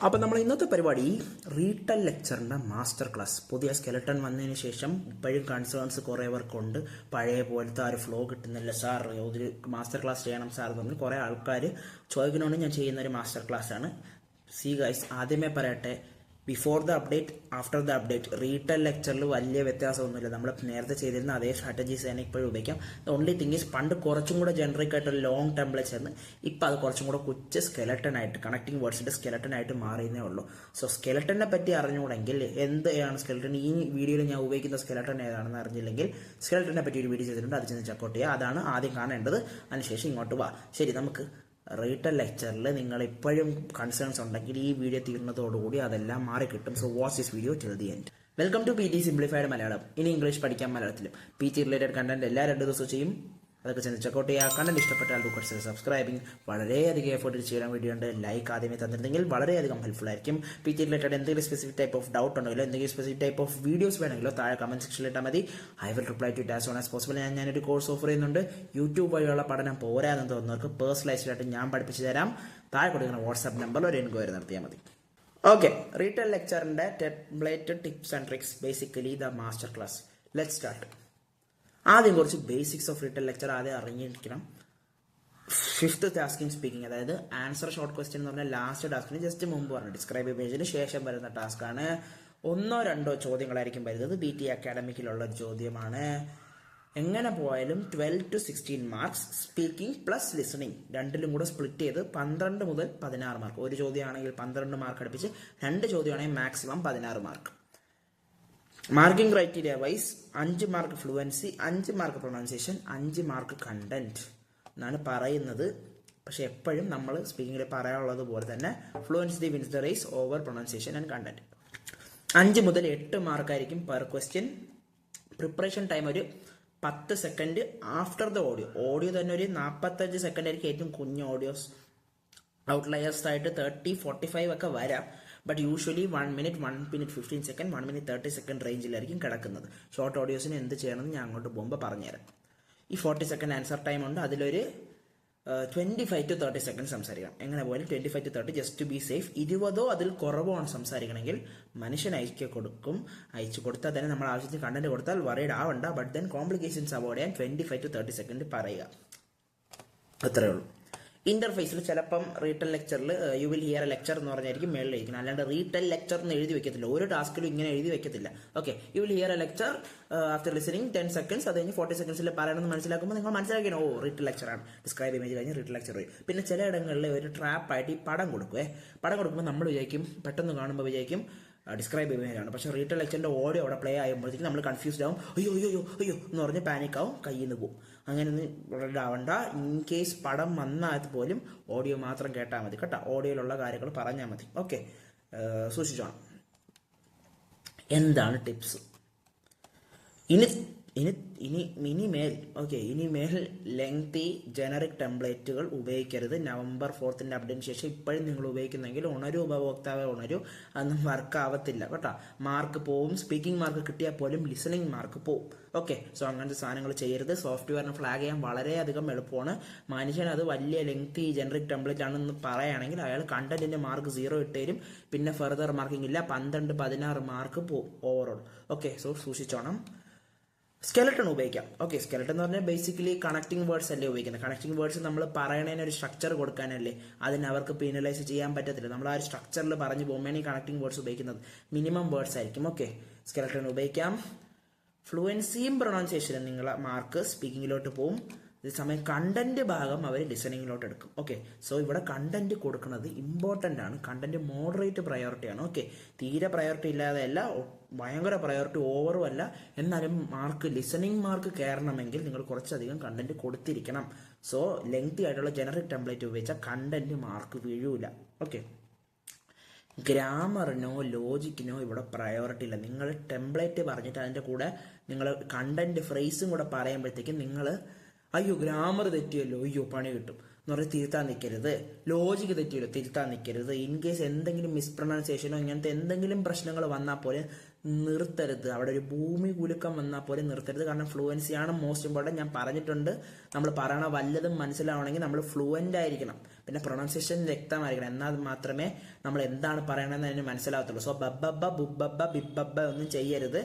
അപ്പോൾ നമ്മൾ ഇന്നത്തെ പരിപാടി റീറ്റെൽ ലെക്ചറിൻ്റെ മാസ്റ്റർ ക്ലാസ്. പുതിയ സ്കെലട്ടൺ വന്നതിന് ശേഷം ഇപ്പോഴും കൺസേൺസ് കുറേ പേർക്കുണ്ട്. പഴയ പോലത്തെ ആ ഒരു ഫ്ലോ കിട്ടുന്നില്ല സാർ, ഒരു മാസ്റ്റർ ക്ലാസ് ചെയ്യണം സാർ എന്ന് പറഞ്ഞ് കുറേ ആൾക്കാർ ചോദിക്കുന്നതുകൊണ്ട് ഞാൻ ചെയ്യുന്ന ഒരു മാസ്റ്റർ ക്ലാസ് ആണ്. സി ഗൈസ്, ആദ്യമേ പറയട്ടെ, before the update after the update retell ലെക്ചറിൽ വലിയ വ്യത്യാസമൊന്നുമില്ല. നമ്മൾ നേരത്തെ ചെയ്തിരുന്ന അതേ സ്ട്രാറ്റജീസ് തന്നെ ഇപ്പോഴും ഉപയോഗിക്കാം. ദ ഓൺലി തിങ് ഈസ്, പണ്ട് കുറച്ചും കൂടെ ജനറിക് ആയിട്ട് ഒരു ലോങ് ടെംപ്ലേറ്റ്സ് ആയിരുന്നു. ഇപ്പം അത് കുറച്ചും കൂടെ കൊച്ചു സ്കെലട്ടൺ ആയിട്ട്, കണക്റ്റിംഗ് വേർഡ്സിന്റെ സ്കെലട്ടൺ ആയിട്ട് മാറിയേ ഉള്ളൂ. സോ സ്കെലട്ടനെ പറ്റി അറിഞ്ഞുകൂടെങ്കിൽ എന്താണ് സ്കെലട്ടൺ, ഈ വീഡിയോയിൽ ഞാൻ ഉപയോഗിക്കുന്ന സ്കെലട്ടൺ ഏതാണെന്ന് അറിഞ്ഞില്ലെങ്കിൽ സ്കെലട്ടനെ പറ്റി ഒരു വീഡിയോ ചെയ്തിട്ടുണ്ട്, അത് ചെന്ന് ചെക്കൗട്ട് ചെയ്യുക. അതാണ് ആദ്യം കാണേണ്ടത്. അതിനുശേഷം ഇങ്ങോട്ട് വാ. ശരി, നമുക്ക് റീറ്റെൽ ലെക്ചറിൽ നിങ്ങൾ ഇപ്പോഴും കൺസേൺസ് ഉണ്ടെങ്കിൽ ഈ വീഡിയോ തീർന്നതോടുകൂടി അതെല്ലാം മാറി കിട്ടും. So watch this video till the end. Welcome to PT simplified Malayalam. ഇനി ഇംഗ്ലീഷ് പഠിക്കാൻ മലയാളത്തിലും. PT റിലേറ്റഡ് കണ്ടന്റ് എല്ലാ 2 ദിവസവും ചെയ്യും. അതൊക്കെ ചെന്ന് ചെക്കൗട്ട് ചെയ്യുക. കണ്ടന്റ് ഇഷ്ടപ്പെട്ടാൽ ഡു കൺസിഡർ സബ്സ്ക്രൈബിങ്. വളരെയധികം എഫേർട്ട് ചെയ്യാൻ വേണ്ടിയുണ്ട്. ലൈക്ക് ആദ്യമേ തന്നിരുന്നെങ്കിൽ വളരെയധികം ഹെൽപ്ഫുൾ ആയിരിക്കും. PT റിലേറ്റഡ് എന്തെങ്കിലും സ്പെസിഫിക് ടൈപ്പ് ഓഫ് ഡൗട്ട് ഉണ്ടെങ്കിലോ എന്തെങ്കിലും സ്പെസിഫിക് ടൈപ്പ് ഓഫ് വീഡിയോസ് വേണമെങ്കിലോ താഴെ കമന്റ് സെക്ഷനിൽ ഇട്ടാൽ മതി. I will reply to it as soon as possible. ഞാനൊരു കോഴ്സ് ഓഫർ ചെയ്യുന്നുണ്ട്. യൂട്യൂബ് വഴിയുള്ള പഠനം പോരാന്ന് തോന്നുന്നവർക്ക് പേഴ്സണലൈസ്ഡ് ആയിട്ട് ഞാൻ പഠിപ്പിച്ചു തരാം. താഴെ കൊടുക്കുന്ന വാട്സ്ആപ്പ് നമ്പറിൽ ഒരു എൻക്വയറി നടത്തിയാൽ മതി. ഓക്കെ, റീറ്റെൽ ലെക്ചറിന്റെ template tips and tricks, basically the master class. Let start. ആദ്യം കുറച്ച് ബേസിക്സ് ഓഫ് റീറ്റെൽ ലെക്ചർ ആദ്യം അറിഞ്ഞിരിക്കണം. 5th ടാസ്ക് ഇൻ സ്പീക്കിംഗ്, അതായത് ആൻസർ ഷോർട്ട് ക്വസ്റ്റ്യൻ എന്ന് പറഞ്ഞാൽ ലാസ്റ്റ് ടാസ്കിന് ജസ്റ്റ് മുമ്പ് പറഞ്ഞു ഡിസ്ക്രൈബ് പേജിന് ശേഷം വരുന്ന ടാസ്ക് ആണ്. 1-2 ചോദ്യങ്ങളായിരിക്കും വരുന്നത്. BT അക്കാഡമിക്കിലുള്ള ഒരു ചോദ്യമാണ്. എങ്ങനെ പോയാലും 12 to 16 marks, speaking plus listening രണ്ടിലും കൂടെ സ്പ്ലിറ്റ് ചെയ്ത് 12 മുതൽ 16 മാർക്ക്. ഒരു ചോദ്യമാണെങ്കിൽ 12 മാർക്ക് അടുപ്പിച്ച്, 2 ചോദ്യമാണെങ്കിൽ maximum 16 mark. Marking criteria wise 5 mark fluency, 5 mark pronunciation, 5 mark content എന്നാണ് പറയുന്നത്. പക്ഷെ എപ്പോഴും നമ്മൾ സ്പീക്കിങ്ങിൽ പറയാനുള്ളത് പോലെ തന്നെ fluency wins the race over pronunciation and content. 5 മുതൽ 8 മാർക്കായിരിക്കും പെർ ക്വസ്റ്റ്യൻ. പ്രിപ്പറേഷൻ ടൈം ഒരു 10 സെക്കൻഡ് ആഫ്റ്റർ ദ ഓഡിയോ തന്നെ ഒരു 45 സെക്കൻഡ് ആയിരിക്കും ഏറ്റവും കുഞ്ഞ് ഓഡിയോസ്. ഔട്ട്ലയേഴ്സ് ആയിട്ട് 30-45 ഒക്കെ വരാം. But usually 1 minute 1 minute 15 second 1 minute 30 second റേഞ്ചിലായിരിക്കും കിടക്കുന്നത്. ഷോർട്ട് ഓഡിയോസിന് എന്ത് ചെയ്യണമെന്ന് ഞാൻ അങ്ങോട്ട് പോകുമ്പോൾ പറഞ്ഞുതരാം. ഈ 40 സെക്കൻഡ് ആൻസർ ടൈം ഉണ്ട്. അതിലൊരു 25 to 30 സെക്കൻഡ് സംസാരിക്കണം. എങ്ങനെ പോയാലും 25 to 30 just to be safe. 20 അതിൽ കുറവോ ആണ് സംസാരിക്കണമെങ്കിൽ മനുഷ്യൻ അയച്ചു കൊടുത്താൽ തന്നെ നമ്മൾ ആവശ്യത്തിന് കണ്ടന്റ് കൊടുത്താൽ വറീഡ് ആവണ്ട. ബട്ട് ദെൻ കോംപ്ലിക്കേഷൻസ് അവോയ്ഡ് ചെയ്യാൻ 25 to 30 സെക്കൻഡ് പറയുക. അത്രേ ഉള്ളൂ. ഇന്റർഫേസിൽ ചിലപ്പം റീറ്റെൽ ലെക്ചറിൽ U will hear a lecture എന്ന് പറഞ്ഞായിരിക്കും മേളിൽ ഇരിക്കുന്നത്. അല്ലാണ്ട് റീറ്റെൽ ലെക്ചർ എന്ന് എഴുതി വെക്കത്തില്ല. ഒരു ടാസ്കിലും ഇങ്ങനെ എഴുതി വെക്കത്തില്ല. Okay, you will hear a lecture after listening 10 seconds, അത് കഴിഞ്ഞ് 40 സെക്കൻഡ്സിൽ പറയണമെന്ന് മനസ്സിലാക്കുമ്പോൾ നിങ്ങൾ മനസ്സിലാക്കണം, ഓ റീറ്റെൽ ലെക്ചറാണ്. ഡിസ്ക്രൈബ് ഇമേജ് കഴിഞ്ഞ് റീറ്റെൽ ലെക്ചർ പോയി. പിന്നെ ചിലയിടങ്ങളിൽ ഒരു ട്രാപ്പായിട്ട് ഈ പടം കൊടുക്കുമ്പോൾ നമ്മൾ വിചാരിക്കും, പെട്ടെന്ന് കാണുമ്പോൾ വിചാരിക്കും ഡിസ്ക്രൈബ് ഇമേജ് ആണ്. പക്ഷേ റീറ്റെൽ ലെക്ചറിന്റെ ഓഡിയോ അവിടെ പ്ലേ ആകുമ്പോഴത്തേക്കും നമ്മൾ കൺഫ്യൂസ്ഡ് ആവും. അയ്യോ അയ്യോ അയ്യോ എന്ന് പറഞ്ഞ് പാനിക് ആവും, കയ്യിൽ നിന്ന് പോകും. അങ്ങനെ ഒന്നും ആവണ്ട. ഇൻ കേസ് പടം വന്നാൽ പോലും ഓഡിയോ മാത്രം കേട്ടാൽ മതി കേട്ടോ. ഓഡിയോയിലുള്ള കാര്യങ്ങൾ പറഞ്ഞാൽ മതി. ഓക്കെ, സൂക്ഷിച്ചോണം. എന്താണ് ടിപ്സ്? ഇനിമേൽ ലെങ്തി ജനറിക് ടെംപ്ലേറ്റുകൾ ഉപയോഗിക്കരുത്. November 4th അപ്ഡേറ്റിന് ശേഷം ഇപ്പോഴും നിങ്ങൾ ഉപയോഗിക്കുന്നെങ്കിൽ ഉണരൂ ഉപഭോക്താവെ ഉണരൂ. അതൊന്നും വർക്ക് ആവത്തില്ല കേട്ടോ. മാർക്ക് പോവും. സ്പീക്കിംഗ് മാർക്ക് കിട്ടിയാൽ പോലും ലിസണിങ് മാർക്ക് പോവും. ഓക്കെ, സോ അങ്ങനത്തെ സാധനങ്ങൾ ചെയ്യരുത്. സോഫ്റ്റ്വെയറിന് ഫ്ലാഗ് ചെയ്യാൻ വളരെയധികം എളുപ്പമാണ്. മനുഷ്യൻ അത് വലിയ ലെങ്തി ജനറിക് ടെംപ്ലേറ്റ് ആണെന്ന് പറയുകയാണെങ്കിൽ അയാൾ കണ്ടന്റിന്റെ മാർക്ക് 0 ഇട്ട് തരും. പിന്നെ ഫെർദർ മാർക്കിംഗ് ഇല്ല. 12-16 മാർക്ക് പോവും ഓവറോൾ. ഓക്കെ, സോ സൂക്ഷിച്ചോണം. സ്കെലട്ടൺ ഉപയോഗിക്കാം. ഓക്കെ, സ്കെലട്ടൺ എന്ന് പറഞ്ഞാൽ ബേസിക്കലി കണക്റ്റിംഗ് വേർഡ്സ് അല്ലേ ഉപയോഗിക്കുന്നത്. കണക്റ്റിംഗ് വേർഡ്സ് നമ്മൾ പറയണതിന് ഒരു സ്ട്രക്ചർ കൊടുക്കാനല്ലേ. അതിന് അവർക്ക് പീനലൈസ് ചെയ്യാൻ പറ്റത്തില്ല. നമ്മൾ ആ ഒരു സ്ട്രക്ചറിൽ പറഞ്ഞു പോകുമ്പോഴാണ് ഈ കണക്റ്റിംഗ് വേർഡ്സ് ഉപയോഗിക്കുന്നത്. മിനിമം വേർഡ്സ് ആയിരിക്കും. ഓക്കെ, സ്കെലട്ടൺ ഉപയോഗിക്കാം. ഫ്ലുവൻസിയും പ്രൊണൗൺസിയേഷനും നിങ്ങളെ മാർക്ക് സ്പീക്കിങ്ങിലോട്ട് പോവും. അതേസമയം കണ്ടന്റ് ഭാഗം അവർ ലിസണിങ്ങിലോട്ട് എടുക്കും. ഓക്കെ, സോ ഇവിടെ കണ്ടന്റ് കൊടുക്കുന്നത് ഇമ്പോർട്ടൻ്റ് ആണ്. കണ്ടന്റ് മോഡറേറ്റ് പ്രയോറിറ്റി ആണ്. ഓക്കെ, തീരെ പ്രയോറിറ്റി ഇല്ലാതെ അല്ല, ഭയങ്കര പ്രയോറിറ്റി ഓവറും അല്ല. എന്നാലും ലിസണിങ് മാർക്ക് കയറണമെങ്കിൽ നിങ്ങൾ കുറച്ചധികം കണ്ടന്റ് കൊടുത്തിരിക്കണം. സോ ലെങ്തി ആയിട്ടുള്ള ജനറിക് ടെംപ്ലേറ്റ് ഉപയോഗിച്ചാൽ കണ്ടന്റ് മാർക്ക് വീഴൂല. ഓക്കെ, ഗ്രാമറിനോ ലോജിക്കിനോ ഇവിടെ പ്രയോറിറ്റി ഇല്ല. നിങ്ങൾ ടെംപ്ലേറ്റ് പറഞ്ഞിട്ട് അതിൻ്റെ കൂടെ നിങ്ങൾ കണ്ടന്റ് ഫ്രേസും കൂടെ പറയുമ്പോഴത്തേക്കും നിങ്ങൾ അയ്യോ ഗ്രാമർ തെറ്റിയല്ലോ, അയ്യോ പണി കിട്ടും എന്ന് പറഞ്ഞ് തിരുത്താൻ നിൽക്കരുത്. ലോജിക്ക് തെറ്റിയല്ലോ, തിരുത്താൻ നിൽക്കരുത്. ഇൻ കേസ് എന്തെങ്കിലും മിസ്പ്രൊണൗൺസിയേഷനോ ഇങ്ങനത്തെ എന്തെങ്കിലും പ്രശ്നങ്ങൾ വന്നാൽ പോലെ നിർത്തരുത്. അവിടെ ഒരു ഭൂമി കുലുക്കം വന്നാൽ പോലെ നിർത്തരുത്. കാരണം ഫ്ലുവൻസിയാണ് മോസ്റ്റ് ഇമ്പോർട്ടൻറ്റ്. ഞാൻ പറഞ്ഞിട്ടുണ്ട്, നമ്മൾ പറയണ വല്ലതും മനസ്സിലാവണമെങ്കിൽ നമ്മൾ ഫ്ലുവൻ്റ് ആയിരിക്കണം. പിന്നെ പ്രൊണൗൺസിയേഷൻ വ്യക്തമായിരിക്കണം, എന്നാൽ മാത്രമേ നമ്മൾ എന്താണ് പറയണമെന്ന് അതിന് മനസ്സിലാകത്തുള്ളൂ. സോ ബബ്ബ ബുബ്ബ ബിബ്ബ ഒന്നും ചെയ്യരുത്.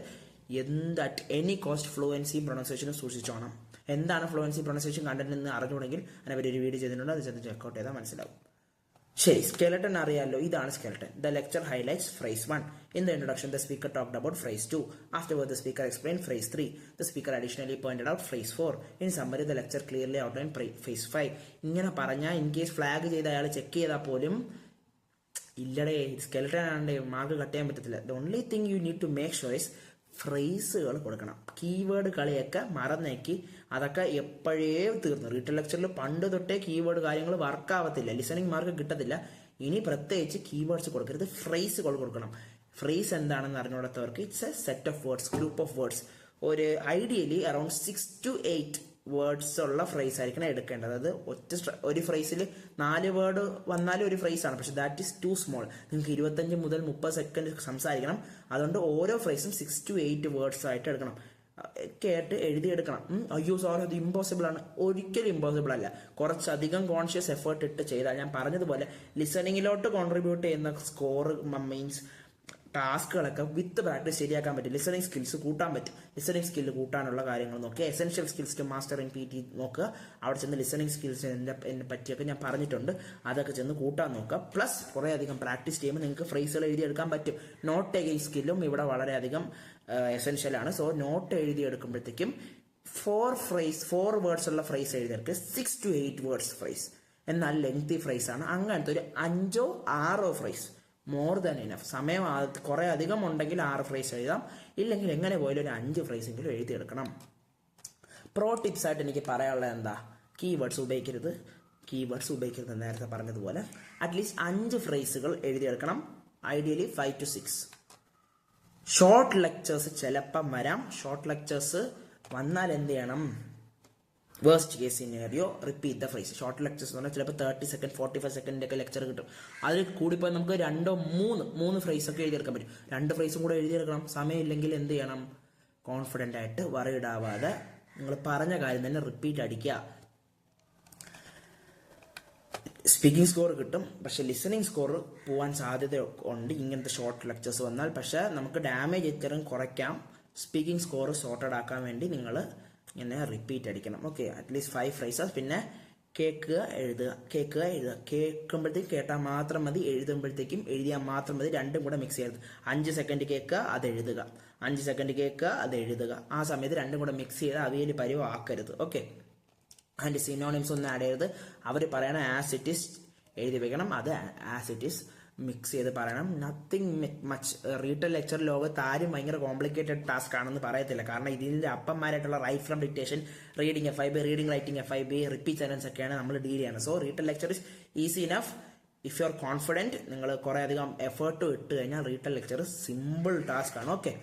അറ്റ് എനി കോസ്റ്റ് ഫ്ലുവൻസിയും പ്രൊണൗൺസിയേഷനും സൂക്ഷിച്ചോണം. എന്താണ് ഫ്ലുവൻസി പ്രൊണൗൺസിയേഷൻ കണ്ടന്റ് എന്ന് അറിഞ്ഞുകൊണ്ടെങ്കിൽ അതിനെപ്പറ്റി ഒരു വീഡിയോ ചെയ്തിട്ടുണ്ട്, അത് ചെന്ന് ചെക്കൗട്ട് ചെയ്താൽ മനസ്സിലാവും. ശരി, സ്കെലട്ടൺ അറിയാമല്ലോ. ഇതാണ് skeleton. The lecture highlights phrase 1. In the introduction, the speaker talked about phrase 2. Afterward, the speaker explained phrase 3. The speaker additionally pointed out phrase 4. In summary, the lecture clearly outlined phrase 5. ഇങ്ങനെ പറഞ്ഞാൽ in case flag ചെയ്ത് അയാൾ check ചെയ്താൽ പോലും ഇല്ലടേ skeleton and mark cut ചെയ്യാൻ പറ്റത്തില്ല. The only thing you need to make sure is ഫ്രേസുകൾ കൊടുക്കണം. കീവേഡ് കളിയൊക്കെ മറന്നേക്കി അതൊക്കെ എപ്പോഴേ തീർന്നു. റീറ്റെയിൽ ലെക്ചറിൽ പണ്ട് തൊട്ടേ കീവേഡ് കാര്യങ്ങൾ വർക്കാവത്തില്ല, ലിസണിങ് മാർക്ക് കിട്ടത്തില്ല. ഇനി പ്രത്യേകിച്ച് കീവേഡ്സ് കൊടുക്കരുത്, ഫ്രേസുകൾ കൊടുക്കണം. ഫ്രേസ് എന്താണെന്ന് അറിഞ്ഞുകൊടുത്തവർക്ക് it's a set of words, group of words. ഒരു ഐഡിയലി അറൌണ്ട് 6 to 8 വേർഡ്സ് ഉള്ള ഫ്രേസ് ആയിരിക്കണം എടുക്കേണ്ടത്. അത് ഒരു ഫ്രേസിൽ 4 വേർഡ് വന്നാലും ഒരു ഫ്രേസ് ആണ്, പക്ഷെ ദാറ്റ് ഈസ് ടു സ്മോൾ. നിങ്ങൾക്ക് 25 മുതൽ 30 സെക്കൻഡ് സംസാരിക്കണം. അതുകൊണ്ട് ഓരോ ഫ്രേസും 6 to 8 വേർഡ്സ് ആയിട്ട് എടുക്കണം. കേട്ട് എഴുതിയെടുക്കണം. അയ്യോ സാർ അത് ഇമ്പോസിബിൾ ആണ്. ഒരിക്കലും ഇമ്പോസിബിൾ അല്ല. കുറച്ചധികം കോൺഷ്യസ് എഫേർട്ട് ഇട്ട് ചെയ്താൽ, ഞാൻ പറഞ്ഞതുപോലെ ലിസണിങ്ങിലോട്ട് കോൺട്രിബ്യൂട്ട് ചെയ്യുന്ന സ്കോർ മീൻസ് ടാസ്കുകളൊക്കെ വിത്ത് പ്രാക്ടീസ് ശരിയാക്കാൻ പറ്റും. ലിസണിങ് സ്കിൽസ് കൂട്ടാൻ പറ്റും. ലിസണിങ് സ്കില്ല് കൂട്ടാനുള്ള കാര്യങ്ങൾ നോക്കുക. Essential skills to master in PT നോക്കുക. അവിടെ ചെന്ന് ലിസണിങ് സ്കിൽസ് പറ്റിയൊക്കെ ഞാൻ പറഞ്ഞിട്ടുണ്ട്, അതൊക്കെ ചെന്ന് കൂട്ടാൻ നോക്കുക. പ്ലസ് കുറേ അധികം പ്രാക്ടീസ് ചെയ്യുമ്പോൾ നിങ്ങൾക്ക് ഫ്രേസുകൾ എഴുതിയെടുക്കാൻ പറ്റും. നോട്ട് ടേക്കിംഗ് സ്കില്ലും ഇവിടെ വളരെയധികം എസെൻഷ്യൽ ആണ്. സോ നോട്ട് എഴുതിയെടുക്കുമ്പോഴത്തേക്കും 4 വേർഡ്സ് ഉള്ള ഫ്രേസ് എഴുതിയെടുക്കുക. 6 to 8 വേർഡ്സ് ഫ്രേസ്, എന്നാൽ ലെങ്തി ഫ്രേസ് ആണ്. അങ്ങനത്തെ ഒരു 5 or 6 phrase more than enough. സമയം കുറെ അധികം ഉണ്ടെങ്കിൽ 6 ഫ്രേസ് എഴുതാം, ഇല്ലെങ്കിൽ എങ്ങനെ പോയാലും ഒരു 5 ഫ്രേസെങ്കിലും എഴുതിയെടുക്കണം. പ്രോ ടിപ്സ് ആയിട്ട് എനിക്ക് പറയാനുള്ളത് എന്താ, കീവേഡ്സ് ഉപയോഗിക്കരുത്. നേരത്തെ പറഞ്ഞതുപോലെ അറ്റ്ലീസ്റ്റ് 5 ഫ്രേസുകൾ എഴുതിയെടുക്കണം. Ideally 5 to 6. ഷോർട്ട് ലെക്ചേഴ്സ് ചിലപ്പം വരാം. ഷോർട്ട് ലെക്ചേഴ്സ് വന്നാൽ എന്ത് ചെയ്യണം, worst case scenario repeat the phrase. Short lectures എന്ന് പറഞ്ഞാൽ ചിലപ്പോൾ 30 സെക്കൻഡ് 45 സെക്കൻഡ് ഒക്കെ ലെക്ചർ കിട്ടും. അതിൽ കൂടിപ്പോയി നമുക്ക് 2 or 3 ഫ്രേസ് ഒക്കെ എഴുതിയെടുക്കാൻ പറ്റും. 2 ഫ്രേസും കൂടെ എഴുതിയെടുക്കണം. സമയമില്ലെങ്കിൽ എന്ത് ചെയ്യണം, കോൺഫിഡൻ്റ് ആയിട്ട് വറീഡ് ആവാതെ നിങ്ങൾ പറഞ്ഞ കാര്യം തന്നെ റിപ്പീറ്റ് അടിക്കുക. സ്പീക്കിംഗ് സ്കോർ കിട്ടും, പക്ഷെ ലിസണിങ് സ്കോർ പോകാൻ സാധ്യത ഉണ്ട് ഇങ്ങനത്തെ ഷോർട്ട് ലെക്ചേഴ്സ് വന്നാൽ. പക്ഷെ നമുക്ക് ഡാമേജ് ഇത്തരം കുറയ്ക്കാം. സ്പീക്കിംഗ് സ്കോർ സോർട്ടഡ് ആക്കാൻ വേണ്ടി നിങ്ങൾ ഇങ്ങനെ റിപ്പീറ്റ് അടിക്കണം. Okay, at least 5 phrases. പിന്നെ കേൾക്കുക എഴുതുക. കേൾക്കുമ്പോഴത്തേക്കും കേട്ടാൽ മാത്രം മതി, എഴുതുമ്പോഴത്തേക്കും എഴുതിയാൽ മാത്രം മതി. രണ്ടും കൂടെ മിക്സ് ചെയ്യരുത്. 5 സെക്കൻഡ് കേൾക്കുക, അത് എഴുതുക. 5 സെക്കൻഡ് കേൾക്കുക, അത് എഴുതുക. ആ സമയത്ത് രണ്ടും കൂടെ മിക്സ് ചെയ്ത് അവിയൽ പരിവം ആക്കരുത്. ഓക്കെ, അതിൻ്റെ സിനോണിംസ് ഒന്നും ആഡ് ചെയ്യരുത്. അവർ പറയണ ആസ് ഇറ്റ് ഈസ് എഴുതി വെക്കണം, അത് ആസ് ഇറ്റ് ഈസ് മിക്സ് ചെയ്ത് പറയണം. Nothing much. റീറ്റെയിൽ ലെക്ചർ ലോകത്ത് ആരും ഭയങ്കര കോംപ്ലിക്കേറ്റഡ് ടാസ്ക് ആണെന്ന് പറയത്തില്ല. കാരണം ഇതിൻ്റെ അപ്പന്മാരായിട്ടുള്ള write from dictation, reading FIB, reading writing FIB, repeat sentence ഒക്കെയാണ് നമ്മൾ ഡീൽ ചെയ്യുന്നത്. So retell lecture is easy enough if you are confident. നിങ്ങൾ കുറേ അധികം എഫേർട്ട് ഇട്ട് കഴിഞ്ഞാൽ റീറ്റെയിൽ ലെക്ചർ സിമ്പിൾ ടാസ്ക് ആണ്. ഓക്കെ,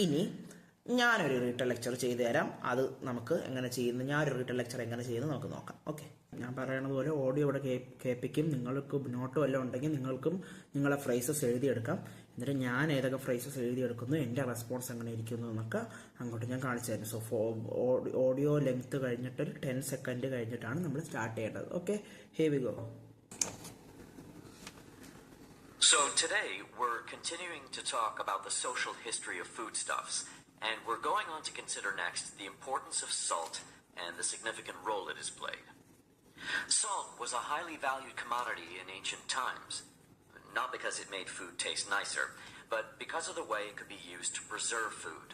ഇനി ഞാനൊരു റീറ്റെയിൽ ലെക്ചർ ചെയ്തു തരാം. അത് നമുക്ക് എങ്ങനെ ചെയ്യുന്നു, ഞാനൊരു റീറ്റെയിൽ ലെക്ചർ എങ്ങനെ ചെയ്യുന്നു നമുക്ക് നോക്കാം. ഓക്കെ, ഞാൻ പറയുന്നത് പോലെ ഓഡിയോ ഇവിടെ കേൾപ്പിക്കും. നിങ്ങൾക്ക് നോട്ട് വല്ലതും ഉണ്ടെങ്കിൽ നിങ്ങൾക്കും നിങ്ങളെ ഫ്രേസസ് എഴുതിയെടുക്കാം. എന്നിട്ട് ഞാൻ ഏതൊക്കെ ഫ്രേസസ് എഴുതിയെടുക്കുന്നു, എൻ്റെ റെസ്പോൺസ് എങ്ങനെ ഇരിക്കുന്നു എന്നൊക്കെ അങ്ങോട്ട് ഞാൻ കാണിച്ചു തരും. സോ ഓഡിയോ ലെങ്ത് കഴിഞ്ഞിട്ട് ഒരു 10 സെക്കൻഡ് കഴിഞ്ഞിട്ടാണ് നമ്മൾ സ്റ്റാർട്ട് ചെയ്യേണ്ടത്. Okay, here we go. So today we're continuing to talk about the social history of foodstuffs, and we're going on to consider next the importance of salt and the significant role it has played. Salt was a highly valued commodity in ancient times, not because it made food taste nicer, but because of the way it could be used to preserve food.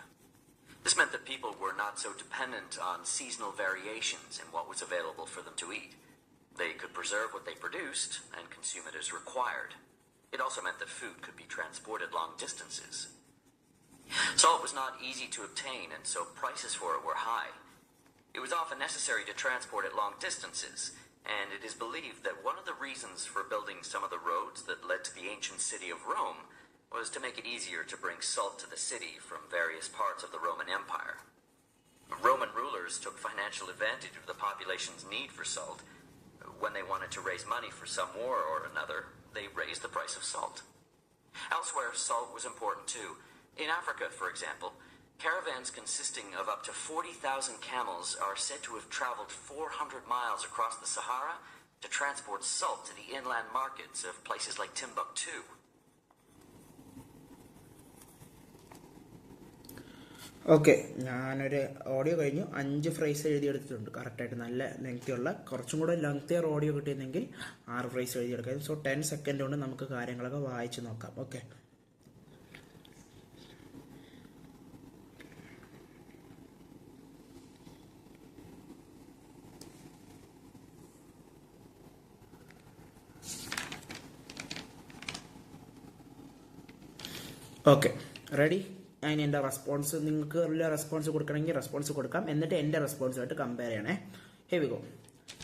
This meant that people were not so dependent on seasonal variations in what was available for them to eat. They could preserve what they produced and consume it as required. It also meant that food could be transported long distances. Salt was not easy to obtain, and so prices for it were high. It was often necessary to transport it long distances, and it is believed that one of the reasons for building some of the roads that led to the ancient city of Rome was to make it easier to bring salt to the city from various parts of the Roman Empire. Roman rulers took financial advantage of the population's need for salt. When they wanted to raise money for some war or another, they raised the price of salt. Elsewhere, salt was important too. In Africa, for example, caravans consisting of up to 40,000 camels are said to have traveled 400 miles across the Sahara to transport salt to the inland markets of places like Timbuktu. Okay, ഞാനൊരു audio കഴിഞ്ഞു 5 phrase എഴുതിയെടുത്തിട്ടുണ്ട് കറക്റ്റായിട്ട്. നല്ല ലെങ്തിയുള്ള, കുറച്ചും കൂടെ lengthier audio കിട്ടിയിരുന്നെങ്കിൽ 6 phrase എഴുതിയെടുക്കാം. So 10 second കൊണ്ട് നമുക്ക് കാര്യങ്ങളൊക്കെ വായിച്ച് നോക്കാം. Okay, okay ready. അതിന് എൻ്റെ റെസ്പോൺസ്, നിങ്ങൾക്ക് എല്ലാ റെസ്പോൺസ് കൊടുക്കണമെങ്കിൽ റെസ്പോൺസ് കൊടുക്കാം, എന്നിട്ട് എൻ്റെ റെസ്പോൺസുമായിട്ട് കമ്പയർ ചെയ്യണേ. Here we go.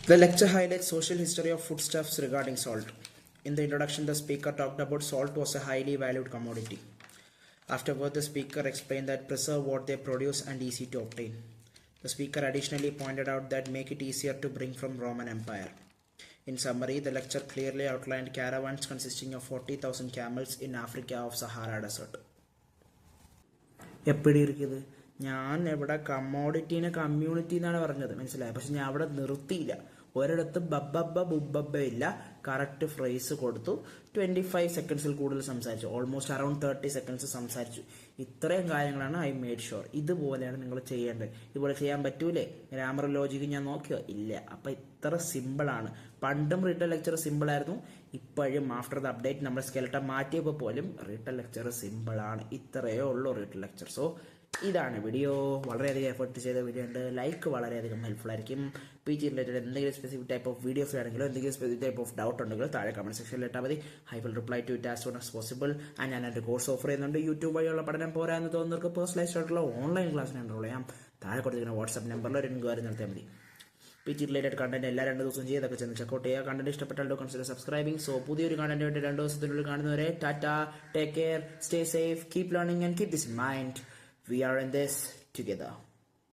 The lecture highlights social history of foodstuffs regarding salt. In the introduction, the speaker talked about salt was a highly valued commodity. Afterward, the speaker explained that preserve what they produce and easy to obtain. The speaker additionally pointed out that make it easier to bring from Roman Empire. In summary, the lecture clearly outlined caravans consisting of 40,000 camels in Africa of Sahara Desert. എപ്പിടി ഇരിക്കുന്നത്, ഞാൻ ഇവിടെ കമ്മോഡിറ്റീനെ community എന്നാണ് പറഞ്ഞത്, മനസ്സിലായി. പക്ഷെ ഞാൻ അവിടെ നിർത്തിയില്ല, ഒരിടത്ത് ബബ്ബബ്ബ ബുബ്ബബ്ബ ഇല്ല, കറക്റ്റ് ഫ്രേസ് കൊടുത്തു. 25 സെക്കൻഡ്സിൽ കൂടുതൽ സംസാരിച്ചു, ഓൾമോസ്റ്റ് അറൌണ്ട് 30 സെക്കൻഡ്സ് സംസാരിച്ചു. ഇത്രയും കാര്യങ്ങളാണ് ഐ മേഡ് ഷുവർ. ഇതുപോലെയാണ് നിങ്ങൾ ചെയ്യേണ്ടത്. ഇതുപോലെ ചെയ്യാൻ പറ്റൂലേ? ഗ്രാമർ ലോജിക്ക് ഞാൻ നോക്കിയോ? ഇല്ല. അപ്പം ഇത്ര സിമ്പിളാണ്. പണ്ടും റീറ്റൽ ലെക്ചർ സിമ്പിളായിരുന്നു, ഇപ്പോഴും ആഫ്റ്റർ ദ അപ്ഡേറ്റ് നമ്മൾ സ്കെൽട്ടൺ മാറ്റിയപ്പോൾ പോലും റീറ്റൽ ലെക്ചർ സിമ്പിളാണ്. ഇത്രയേ ഉള്ളൂ റീറ്റൽ ലെക്ചർ. സോ ഇതാണ് വീഡിയോ. വളരെയധികം എഫർട്ട് ചെയ്ത വീഡിയോ ഉണ്ട്. ലൈക്ക് വളരെയധികം ഹെൽപ്ഫുൾ ആയിരിക്കും. PG റിലേറ്റഡ് എന്തെങ്കിലും സ്പെസിഫിക് ടൈപ്പ് ഓഫ് വീഡിയോസ് വേണമെങ്കിലോ എന്തെങ്കിലും സ്പെസിഫിക് ടൈപ്പ് ഓഫ് ഡൗട്ട് ഉണ്ടെങ്കിലോ താഴെ കമന്റ് സെക്ഷനിൽ ഇട്ടാൽ മതി. I will reply to it as soon as possible. And ഞാൻ എൻ്റെ കോഴ്സ് ഓഫർ ചെയ്യുന്നുണ്ട്. യൂട്യൂബ് വഴിയുള്ള പഠനം പോരാ എന്ന് തോന്നുന്നവർക്ക് പേഴ്സണലൈസ്ഡ് ആയിട്ടുള്ള ഓൺലൈൻ ക്ലാസ്സിന് എൻറോൾ ചെയ്യാം. താഴെ കൊടുത്തിരിക്കുന്ന വാട്സ്ആപ്പ് നമ്പറിൽ ഒരു എൻക്വയറി നടത്തിയാൽ മതി. PG റിലേറ്റഡ് കണ്ടന്റ് എല്ലാ 2 ദിവസം ചെയ്തൊക്കെ ചെന്ന് ചെക്കൗട്ട് ചെയ്യുക. കണ്ടന്റ് ഇഷ്ടപ്പെട്ടാലോ കൺസിഡർ സബ്സ്ക്രൈബിങ്. സോ പുതിയൊരു കണ്ടന്റ് വേണ്ടി 2 ദിവസത്തിനുള്ളിൽ കാണുന്നവരെ ടാറ്റ, take care, stay safe, keep learning and keep this in mind. We are in this together.